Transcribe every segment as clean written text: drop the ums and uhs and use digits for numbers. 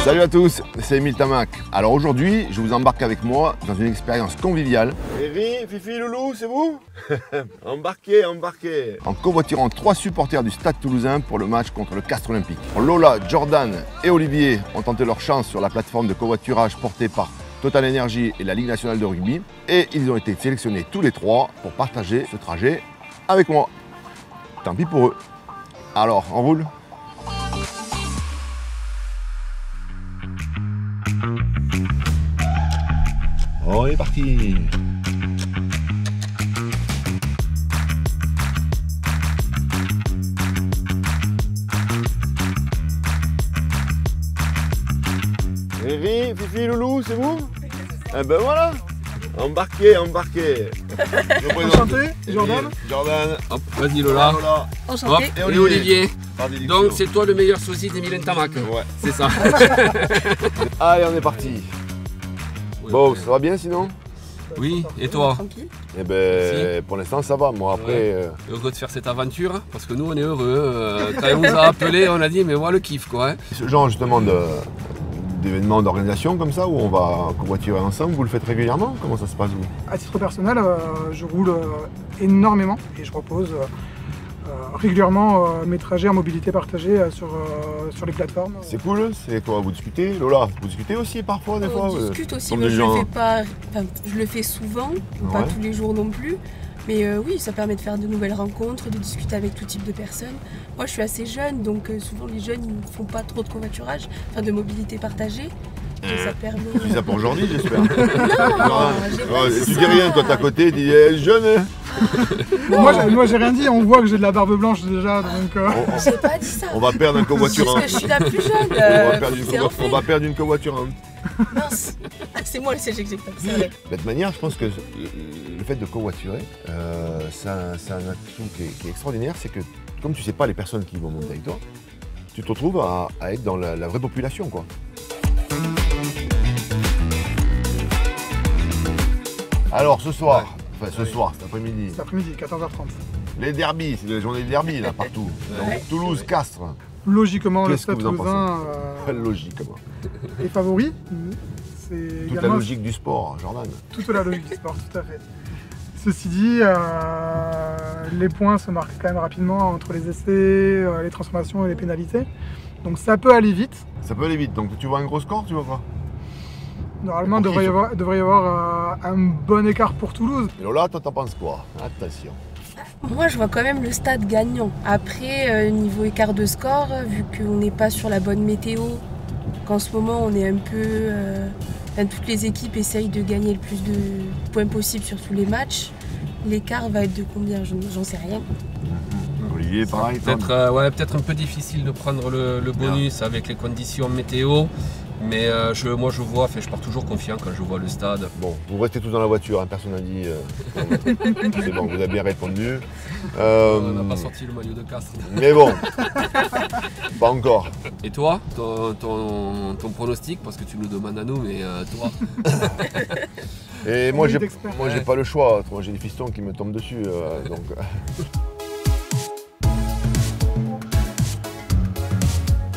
Salut à tous, c'est Emile Tamac. Alors aujourd'hui, je vous embarque avec moi dans une expérience conviviale. Eri, Fifi, Loulou, c'est vous? Embarquez, embarquez. En covoiturant 3 supporters du Stade Toulousain pour le match contre le Castres Olympique. Lola, Jordan et Olivier ont tenté leur chance sur la plateforme de covoiturage portée par Total Energy et la Ligue nationale de rugby. Et ils ont été sélectionnés tous les 3 pour partager ce trajet avec moi. Tant pis pour eux. Alors, on roule? On est parti. Eri, Fifi, Loulou, c'est vous? Eh ben voilà. Embarquez, embarquez. Enchanté, Jordan. Jordan. Hop, vas-y Lola. Enchanté. Hop, et Olivier. Donc Donc c'est toi le meilleur sosie d'Emile Tamac. Ouais. C'est ça. Allez, on est parti. Bon, ça va bien sinon? Oui, et toi? Tranquille. Eh ben, pour l'instant ça va. Moi après, Heureux de faire cette aventure, parce que nous on est heureux. Quand on nous a appelés, on a dit mais moi le kiff quoi. Hein. ce genre justement d'événements d'organisation comme ça où on va covoiturer ensemble, vous le faites régulièrement? Comment ça se passe vous? À titre personnel, je roule énormément et je propose régulièrement mes trajets en mobilité partagée sur les plateformes. C'est cool, c'est quoi? Vous discutez? Lola, vous discutez aussi parfois des fois? On discute aussi, comme mais des je gens- le fais pas, je le fais souvent, pas Ouais. tous les jours non plus. Mais oui, ça permet de faire de nouvelles rencontres, de discuter avec tout type de personnes. Moi, je suis assez jeune, donc souvent les jeunes ils ne font pas trop de covoiturage, enfin de mobilité partagée. Et ça permet. Tu dis ça pour Jordi, j'espère. Non, Jordan. j'ai pas Ouais, dit tu ça. dis rien, toi t'es à côté, tu dis jeune. Hein. Moi j'ai rien dit, on voit que j'ai de la barbe blanche déjà, donc J'ai pas dit ça. On va perdre un covoiturant. Parce que je suis la plus jeune. On va perdre une covoiturante. Mince. Ah, c'est moi le siège exécutif, c'est vrai. De toute manière, je pense que le fait de covoiturer, c'est un atout qui est extraordinaire, c'est que comme tu sais pas les personnes qui vont monter avec toi, tu te retrouves à être dans la vraie population, quoi. Alors ce soir, enfin ce soir, cet après-midi, cet après-midi, 14h30. les derbies, c'est la journée des derbies là partout. Donc, Toulouse, Castres, Logiquement, le Qu'est-ce que Stade vous en Toulousain logiquement. est favori. C'est Toute la également logique du sport, Jordan. toute la logique du sport, tout à fait. Ceci dit, les points se marquent quand même rapidement entre les essais, les transformations et les pénalités. Donc ça peut aller vite. Ça peut aller vite, donc tu vois un gros score, tu vois quoi? Normalement, il Pour qui, devrait y avoir un bon écart pour Toulouse. Et Lola, toi t'en penses quoi? Attention. Moi, je vois quand même le stade gagnant. Après, niveau écart de score, vu qu'on n'est pas sur la bonne météo, qu'en ce moment, on est un peu... toutes les équipes essayent de gagner le plus de points possible sur tous les matchs. L'écart va être de combien? J'en sais rien. Olivier, pareil, toi. Peut-être un peu difficile de prendre le bonus avec les conditions météo. Mais moi je vois, je pars toujours confiant quand je vois le stade. Bon, vous restez tous dans la voiture, hein, personne n'a dit. C'est bon, vous avez bien répondu. On n'a pas sorti le maillot de Castres. Mais bon, pas encore. Et toi, ton pronostic, parce que tu nous demandes à nous, mais toi? Et moi, j'ai d'experts. pas le choix. Moi, j'ai des fistons qui me tombent dessus. Donc.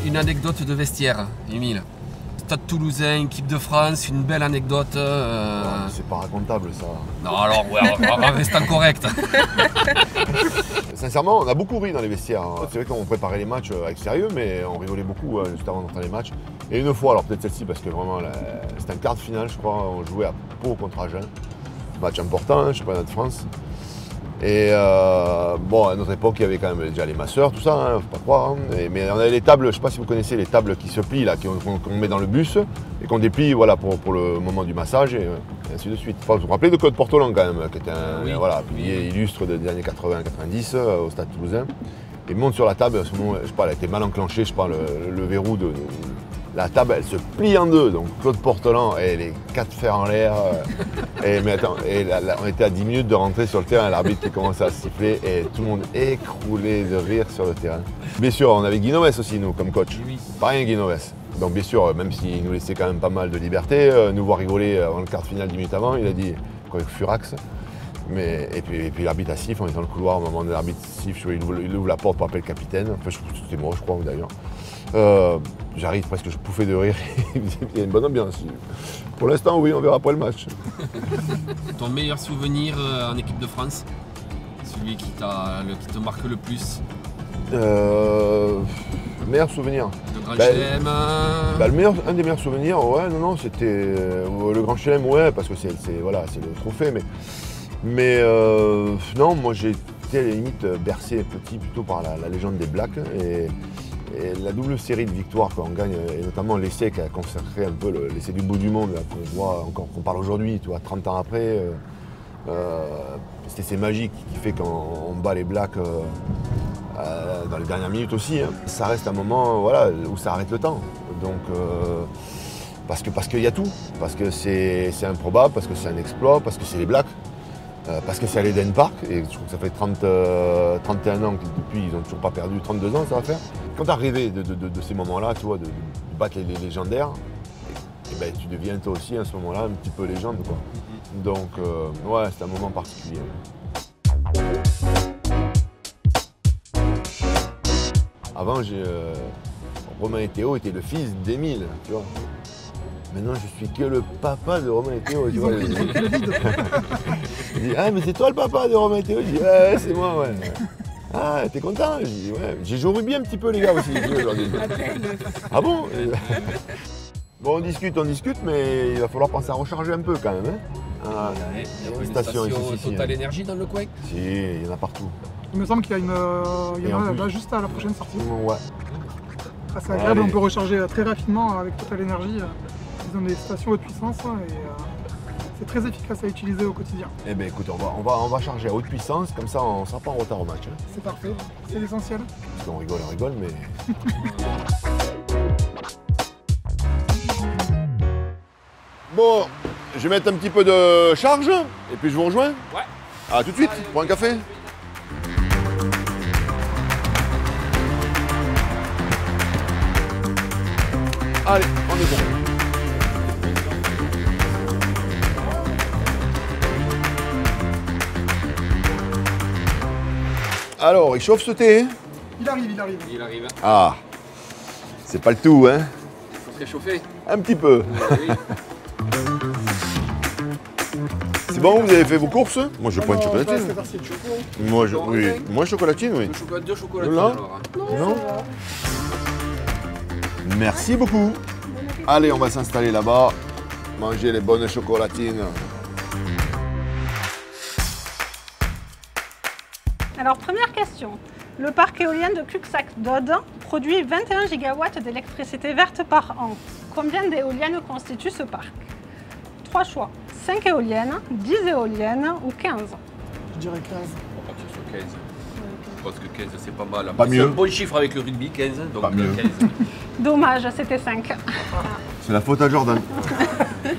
Une anecdote de vestiaire, Emile. Stade Toulousain, équipe de France, une belle anecdote. C'est pas racontable ça. Non, alors, ouais, on va rester correct. Sincèrement, on a beaucoup ri dans les vestiaires. Hein. C'est vrai qu'on préparait les matchs avec sérieux, mais on rigolait beaucoup juste avant d'entrer les matchs. Et une fois, alors peut-être celle-ci, parce que vraiment, c'était un quart de finale, je crois, on jouait à Pau contre Agen. Match important, hein, championnat de France. Et bon, à notre époque, il y avait quand même déjà les masseurs, tout ça, hein, faut pas croire. Hein. Mais on avait les tables, je sais pas si vous connaissez les tables qui se plient, là, qu'on met dans le bus et qu'on déplie voilà, pour le moment du massage et ainsi de suite. Enfin, vous vous rappelez de Claude Portelon quand même, qui était un pilier illustre des années 80-90 au Stade Toulousain. Il monte sur la table, à ce moment, je sais pas, elle a été mal enclenchée, je sais pas, le verrou de la table, elle se plie en deux. Donc Claude Portelon et les 4 fers en l'air. Mais attends, on était à 10 minutes de rentrer sur le terrain, l'arbitre qui commençait à siffler et tout le monde écroulé de rire sur le terrain. Bien sûr, on avait Guy Noves aussi, nous, comme coach. Oui. Pas rien Guy Noves. Donc bien sûr, même s'il nous laissait quand même pas mal de liberté, nous voir rigoler avant le quart de finale 10 minutes avant, il a dit, quoi, avec Furax. Et puis l'arbitre a siffle, on est dans le couloir, au moment où l'arbitre siffle, il ouvre la porte pour appeler le capitaine. Enfin, c'était moi, je crois, d'ailleurs. J'arrive presque, je pouffais de rire. Il y a une bonne ambiance. Pour l'instant, oui, on verra après le match. Ton meilleur souvenir en équipe de France? Celui qui te marque le plus? Meilleur souvenir. Le Grand Chelem? Un des meilleurs souvenirs, ouais, non, c'était le Grand Chelem, ouais, parce que c'est le trophée, mais non, moi j'ai été à la limite bercé petit plutôt par la légende des Blacks et la double série de victoires qu'on gagne, et notamment l'essai qui a consacré un peu l'essai du bout du monde, qu'on voit encore, qu'on parle aujourd'hui, 30 ans après. C'est magique qui fait qu'on bat les Blacks dans les dernières minutes aussi. Hein. Ça reste un moment voilà, où ça arrête le temps. Donc, parce qu'il y a tout. Parce que c'est improbable, parce que c'est un exploit, parce que c'est les Blacks. Parce que c'est à l'Eden Park, et je trouve que ça fait 31 ans que depuis ils n'ont toujours pas perdu, 32 ans ça va faire. Quand tu as rêvé de ces moments-là, tu vois, de battre les légendaires, et ben, tu deviens toi aussi à ce moment-là un petit peu légende, quoi. Donc ouais, c'est un moment particulier. Avant, Romain et Théo étaient le fils d'Émile, tu vois. Maintenant, je suis que le papa de Romain et Théo. Tu vois. Je dis, ah, mais c'est toi le papa de Romain et Théo? Je dis, ouais, c'est moi, ouais. Ah, t'es content? Je dis, ouais. J'ai joué au rugby un petit peu, les gars, aussi. Ah bon? Bon, on discute, mais il va falloir penser à recharger un peu quand même. Hein. Ah, il y a une station Total Énergie dans le coin? Si, il y en a partout. Il me semble qu'il y en a là, juste à la prochaine sortie. Ouais. C'est agréable, on peut recharger très rapidement avec Total Énergie. Ils ont des stations haute puissance et c'est très efficace à utiliser au quotidien. Eh bien écoute, on va charger à haute puissance, comme ça on ne sera pas en retard au match. Hein. C'est parfait, c'est l'essentiel. On rigole, mais... Bon, je vais mettre un petit peu de charge, et puis je vous rejoins. Ouais. À tout de suite, pour un café. Allez, on est bon. Alors, il chauffe ce thé, hein? Il arrive. Il arrive. Ah, c'est pas le tout, hein? Il faut se réchauffer. Un petit peu. Oui. C'est bon, vous avez fait vos courses? Moi, je prends une chocolatine. Moi, Moi, chocolatine, oui. Deux chocolatines Là alors. Non? Merci beaucoup. Allez, on va s'installer là-bas, manger les bonnes chocolatines. Alors, première question. Le parc éolien de Cuxac-Dode produit 21 gigawatts d'électricité verte par an. Combien d'éoliennes constitue ce parc? 3 choix. 5 éoliennes, 10 éoliennes ou 15? Je dirais 15. On va partir sur 15. Je pense que 15 c'est pas mal. Pas mieux. C'est un bon chiffre avec le rugby, 15. Donc Pas mieux. 15. Dommage, c'était 5. C'est la faute à Jordan.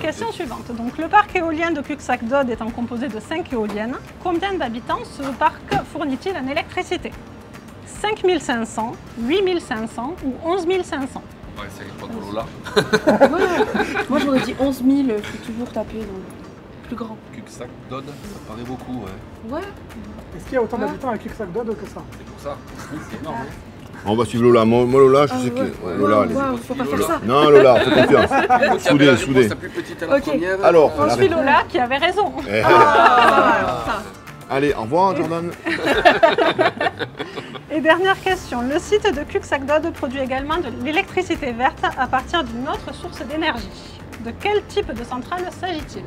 Question suivante. Donc, le parc éolien de Cuxac-Dode étant composé de 5 éoliennes, combien d'habitants ce parc fournit-il en électricité? 5 500, 8 500 ou 11 500? Ouais, c'est pas de Lola. Moi j'aurais dit 11 000, il faut toujours taper dans le plus grand. Cuxac, Dode, ça paraît beaucoup, ouais. Ouais. Est-ce qu'il y a autant d'habitants à Cuxac-Dode que ça? C'est pour ça. C'est énorme. Hein. On va suivre Lola. Moi, Lola, je sais que... Ouais. Lola, allez. Wow, faut pas faire ça. Non, Lola, fais confiance. Soudé. La plus petite à la Ok. première. Alors, On suit Lola qui avait raison. Allez, au revoir, Jordan. Et dernière question. Le site de Cuxac-Dode produit également de l'électricité verte à partir d'une autre source d'énergie. De quel type de centrale s'agit-il?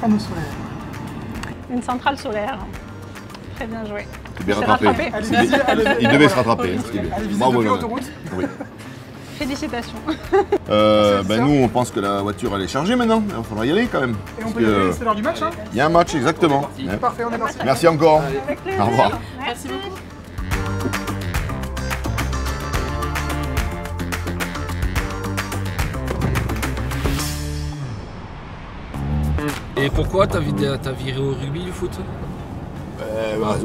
Panneau solaire. Une centrale solaire. Très bien joué. C'est bien C'est rattrapé. rattrapé. Il devait se rattraper. C'était bien. Allez, visez Bravo, depuis Lola. l'autoroute. Oui. Félicitations. Nous, on pense que la voiture, elle est chargée maintenant. Il faudra y aller quand même. Et on Parce peut y aller, que c'est l'heure du match. Hein. il y a un match, exactement. C'est Hein. Parfait, on est parti. Merci encore. Avec plaisir. Au revoir. Merci beaucoup. Et pourquoi t'as viré au rugby du foot?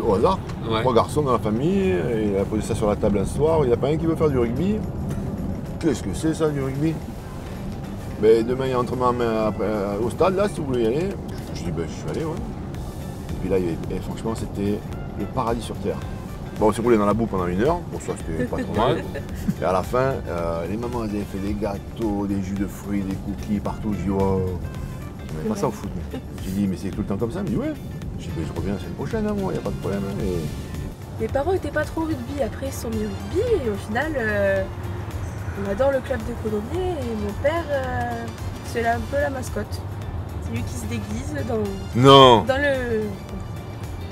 Au hasard. Ouais. 3 garçons dans la famille, il a posé ça sur la table un soir, il n'y a pas un qui veut faire du rugby. Qu'est-ce que c'est ça du rugby? Mais demain il y a entraînement au stade là si vous voulez y aller. Je dis ben je suis allé ouais. Et puis là franchement c'était le paradis sur terre. Bon, on s'est roulé dans la boue pendant 1 heure, bon ça c'était pas trop mal. Et à la fin, les mamans elles avaient fait des gâteaux, des jus de fruits, des cookies partout. Je dis oh, on n'est pas ça au foot. J'ai dit mais c'est tout le temps comme ça, il me dit ouais. J'ai dit je reviens la semaine prochaine, hein, moi, il n'y a pas de problème. Hein. Mes parents n'étaient pas trop rugby, après ils sont mis au rugby et au final on adore le club de Colomiers et mon père c'est un peu la mascotte. C'est lui qui se déguise Non.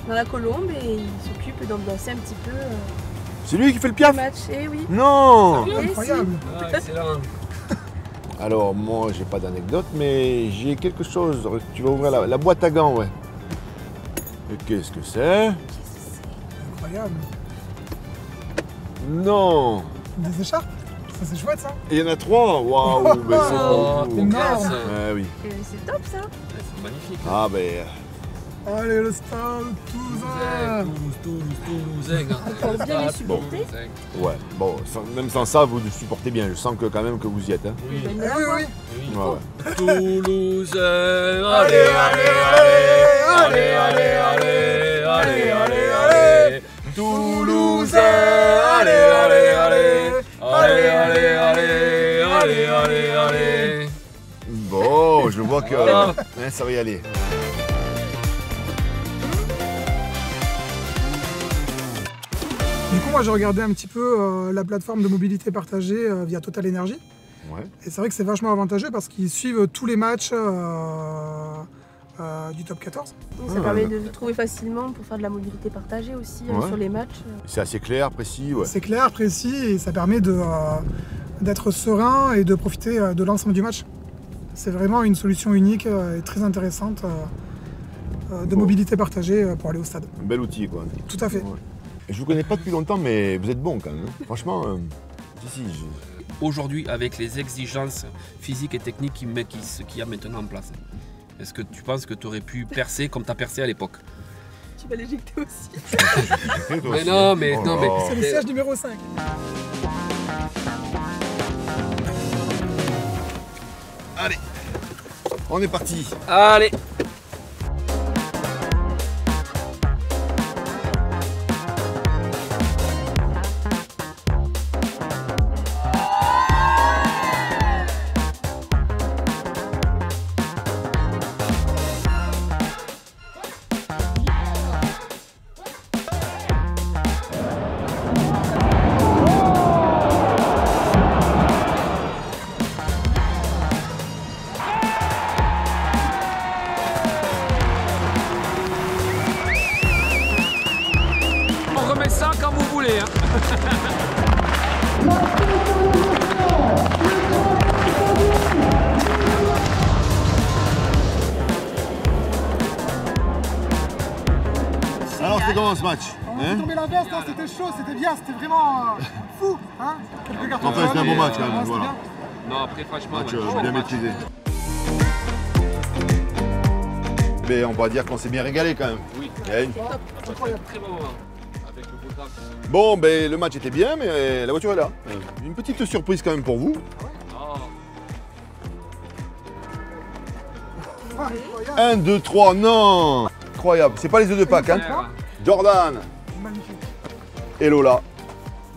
dans la colombe et il s'occupe d'ambiancer un petit peu C'est lui qui fait le le piaf. match. Et oui. Non. Et Incroyable. Ah, excellent. Alors moi j'ai pas d'anecdote mais j'ai quelque chose. Tu vas ouvrir la boîte à gants, ouais. Et qu'est-ce que c'est? Incroyable. Non. Des écharpes? Ça c'est chouette ça. Il y en a 3. Waouh, mais c'est Oh, beau. trop classe. Ouais, oui. c'est top ça. C'est magnifique. Ah ben. Allez le stade Toulousain. Toulousain. Pour bien les supporter. Ouais. Bon, même sans ça, vous supportez bien. Je sens que quand même que vous y êtes. Hein. Oui. Eh oui, oui. Oui. Ouais, ouais. Toulousain. Allez, allez, allez. Allez, allez, allez. Allez, allez, allez. Toulousain. Allez, allez, allez. Allez, allez, allez. Allez, allez, allez. Bon, je vois que Voilà. hein, ça va y aller. Du coup, moi j'ai regardé un petit peu la plateforme de mobilité partagée via Total Energy. Ouais. Et c'est vrai que c'est vachement avantageux parce qu'ils suivent tous les matchs du top 14. Donc, ça permet de trouver facilement pour faire de la mobilité partagée aussi Ouais. sur les matchs. C'est assez clair, précis, ouais. C'est clair, précis et ça permet d'être serein et de profiter de l'ensemble du match. C'est vraiment une solution unique et très intéressante de mobilité partagée pour aller au stade. Un bel outil, quoi. Tout à fait. Ouais. Et je vous connais pas depuis longtemps, mais vous êtes bon quand même. Hein. Franchement, si. Aujourd'hui, avec les exigences physiques et techniques qu'il y a maintenant en place, est-ce que tu penses que tu aurais pu percer comme tu as percé à l'époque? Tu vas l'éjecter aussi. Mais non, mais, Oh non, là. mais C'est le siège numéro 5. Allez, on est parti. allez. On remet ça quand vous voulez. Hein. Alors, c'était comment ce match? On a tombé la veste, hein, c'était chaud, c'était bien, c'était vraiment fou. Hein, quelques cartons Enfin, c'était un bon jaunes, match quand même, c'était voilà. bien. Non, après, franchement, Match ouais, bien match. maîtrisé. Mais on va dire qu'on s'est bien régalé quand même. Oui, Eh oui. très bon moment. Avec le beau temps. Bon, ben le match était bien, mais la voiture est là. Une petite surprise quand même pour vous. Oh. 1, 2, 3, non. Incroyable. C'est pas les œufs de Pâques, hein. Super. Jordan Magnifique. et Lola.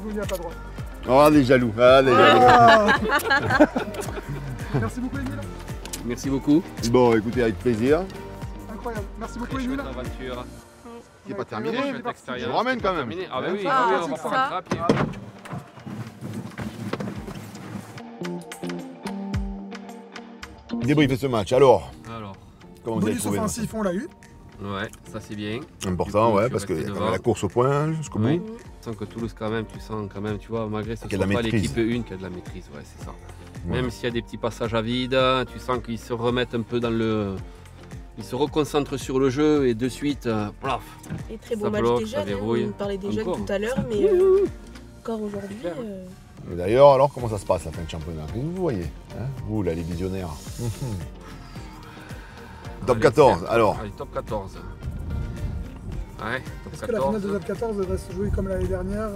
Vous, il n'y a pas droit. Oh, les jaloux. Ah, les jaloux. Ah. Merci beaucoup, Emile. Merci beaucoup. Bon, écoutez, avec plaisir. Incroyable. Merci beaucoup, Très Emile. chouette aventure. C'est pas Très terminé. heureux, Chouette j'ai expérience. Je vous ramène quand même. Terminé. Ah bah oui, Ah, oui, on va c'est prendre ça. un trap. Débriefez ce match. Alors, Alors, comment vous avez Bonus trouvé offensif, on l'a eu. ouais, ça c'est bien. Important, Du coup, ouais, tu parce qu'il y a restes quand même devant. la course au point jusqu'au Oui. bout. Tu sens que Toulouse quand même, tu sens quand même, tu vois, malgré ce Qu'il y a de soit la pas maîtrise. l'équipe 1 qui a de la maîtrise, ouais, c'est ça. Ouais. Même s'il y a des petits passages à vide, tu sens qu'ils se remettent un peu dans le... Ils se reconcentrent sur le jeu et de suite, plaf. Et très Ça beau match bloque, des ça jeunes. verrouille. On parlait des jeunes Encore. tout à l'heure, mais encore aujourd'hui. Super. Et d'ailleurs, alors, comment ça se passe la fin de championnat? Qu'est-ce que vous voyez, hein, vous, là, les visionnaires? Top Allez, 14, tiens. alors. Allez, top 14. Ouais, top Est-ce que la finale de 14. top 14 va se jouer comme l'année dernière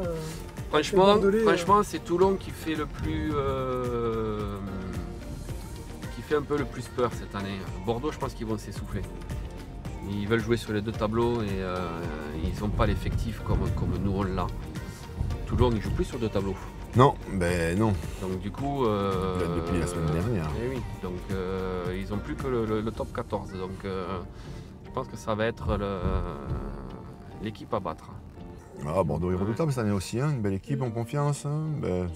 Franchement, Bordelais, franchement c'est Toulon qui fait le plus... qui fait un peu le plus peur cette année. Bordeaux, je pense qu'ils vont s'essouffler. Ils veulent jouer sur les deux tableaux et ils n'ont pas l'effectif comme nous on l'a. Toulon, ils jouent plus sur deux tableaux. Non, ben non. Donc du coup... Depuis la semaine dernière. Eh oui, donc ils n'ont plus que le top 14. Donc je pense que ça va être l'équipe à battre. Ah, Bordeaux est redoutable cette année aussi, hein, une belle équipe en confiance. Hein. Ben,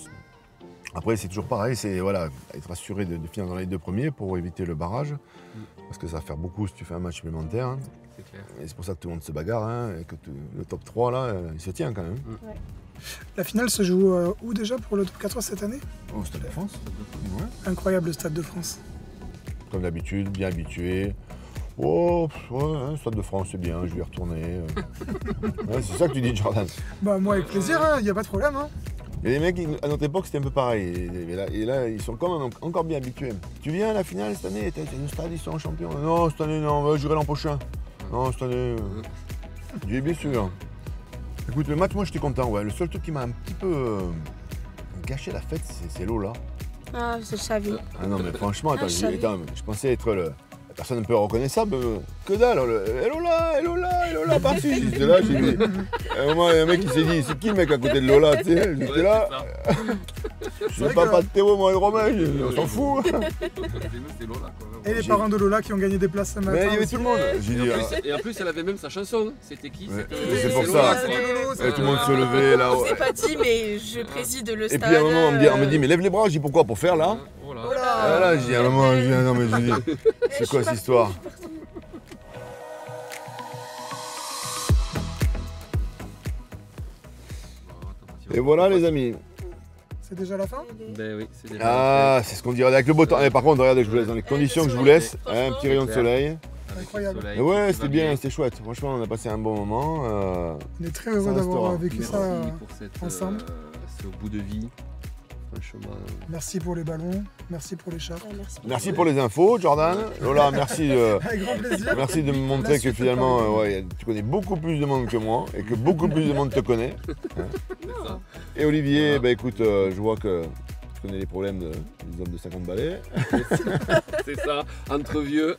après, c'est toujours pareil, c'est voilà, être assuré de finir dans les 2 premiers pour éviter le barrage. Parce que ça va faire beaucoup si tu fais un match supplémentaire. Hein. C'est clair. Et c'est pour ça que tout le monde se bagarre, hein, et que le top 3, là, il se tient quand même. Ouais. La finale se joue où déjà pour le top 14 cette année? Au Stade de France. Ouais. Incroyable le Stade de France. Comme d'habitude, bien habitué. Oh, ouais, hein, Stade de France, c'est bien, je vais y retourner. Ouais, c'est ça que tu dis, Jordan. Bah moi avec plaisir, il n'y a pas de problème. Hein. Et les mecs, à notre époque, c'était un peu pareil. Et là, ils sont quand même encore bien habitués. Tu viens à la finale cette année, t'es au stade, ils sont champions. Non, cette année, non, j'irai l'an prochain. Non, cette année. Je dis bien sûr. Écoute, le match, moi, j'étais content. Ouais. Le seul truc qui m'a un petit peu gâché la fête, c'est Lola. Ah, je savais. Ah non, mais franchement, attends, je savais. je pensais être la personne un peu reconnaissable. Que dalle, Lola, parti. J'étais là, j'ai dit. À un moment, il y a un mec qui s'est dit, c'est qui le mec à côté de Lola, tu sais? J'étais là. Je sais pas de Théo, moi et Romain, on s'en fout. C'est Lola, quoi. Et les parents de Lola qui ont gagné des places ce matin. Mais il y avait aussi. tout le monde. J'ai dit, Et en plus, elle avait même sa chanson. Hein. C'était qui? Ouais. C'était C'est pour Lola, ça. quoi. tout le monde se levait là. Je vous ai pas dit, mais je préside le Et stade. puis à un moment, on me dit, mais lève les bras. Je dis, pourquoi? Pour faire là? Oh là. Ah là, j'ai dit, à un moment, je dis, ah non, mais je dis, c'est quoi cette histoire? Et voilà, les amis. C'est déjà la fin? Ben oui, c'est déjà Ah, c'est ce qu'on dirait avec le beau temps. Eh, par contre, regardez, je vous laisse dans les conditions que je vous laisse. Hein, un petit rayon de soleil. Incroyable. Et ouais, c'était bien, c'était chouette. Franchement, on a passé un bon moment. On est très heureux Ça d'avoir restera. vécu ça pour ensemble. ce bout de vie. Franchement. Merci pour les ballons, merci pour les chats. Ah, merci. Merci pour les infos, Jordan. Lola, merci. Avec grand plaisir. Merci de me montrer que finalement, ouais, tu connais beaucoup plus de monde que moi et que beaucoup plus de monde te connaît. Hein. Et Olivier, bah écoute, je vois que tu connais les problèmes des hommes de 50 balais. C'est ça, entre vieux.